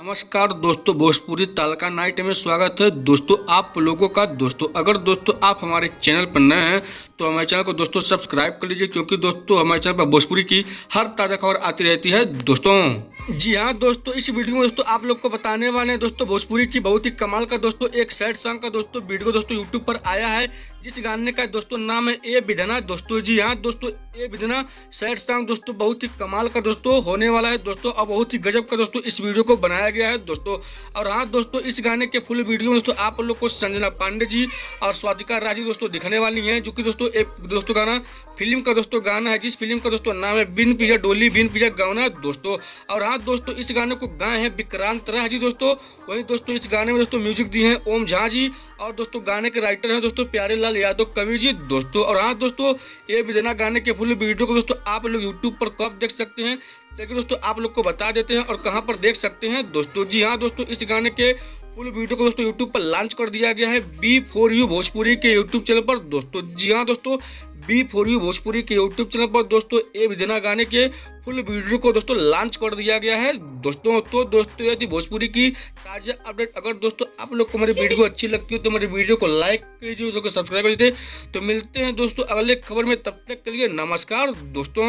नमस्कार दोस्तों, भोजपुरी तड़का नाइट में स्वागत है दोस्तों आप लोगों का। दोस्तों अगर दोस्तों आप हमारे चैनल पर नए हैं तो हमारे चैनल को दोस्तों सब्सक्राइब कर लीजिए, क्योंकि दोस्तों हमारे चैनल पर भोजपुरी की हर ताज़ा खबर आती रहती है दोस्तों। जी हाँ दोस्तों, इस वीडियो में दोस्तों आप लोग को बताने वाले हैं दोस्तों भोजपुरी की बहुत ही कमाल का दोस्तों एक सैड सॉन्ग का दोस्तों वीडियो दोस्तों यूट्यूब पर आया है, जिस गाने का दोस्तों नाम है ए विधना। दोस्तों जी हाँ दोस्तों, ए विधना सैड सॉन्ग दोस्तों बहुत ही कमाल का दोस्तों होने वाला है दोस्तों, और बहुत ही गजब का दोस्तों इस वीडियो को बनाया गया है दोस्तों। और हाँ दोस्तों, इस गाने के फुल वीडियो में दोस्तों आप लोग को संजना पांडे जी और स्वातिका राजी दोस्तों दिखने वाली हैं, जो कि दोस्तों एक दोस्तों गाना फिल्म का दोस्तों गाना है, जिस फिल्म का दोस्तों नाम है बिन पिज्जा डोली बिन पिज्जा गाना दोस्तों। और हाँ दोस्तों, इस गाने को गाए हैं विक्रांत राय जी दोस्तों। वहीं दोस्तों इस गाने में दोस्तों म्यूजिक दिए हैं ओम झा जी, और दोस्तों गाने के राइटर हैं दोस्तों प्यारे लाल यादव कवि जी दोस्तों। और हाँ दोस्तों, ये विधना गाने के फुल वीडियो को दोस्तों आप लोग यूट्यूब पर कब देख सकते हैं, चलिए दोस्तों आप लोग को बता देते हैं और कहां पर देख सकते हैं दोस्तों। जी हाँ दोस्तों, इस गाने के फुल वीडियो को दोस्तों यूट्यूब पर लॉन्च कर दिया गया है B4U भोजपुरी के यूट्यूब चैनल पर दोस्तों। जी हाँ दोस्तों, B4U भोजपुरी के यूट्यूब चैनल पर दोस्तों ए विधना गाने के फुल वीडियो को दोस्तों लॉन्च कर दिया गया है दोस्तों। तो दोस्तों यदि भोजपुरी की ताज़ा अपडेट अगर दोस्तों आप लोग को हमारी वीडियो अच्छी लगती है तो हमारी वीडियो को लाइक कीजिए, उसको सब्सक्राइब कर लीजिए। तो मिलते हैं दोस्तों अगले खबर में, तब तक के लिए नमस्कार दोस्तों।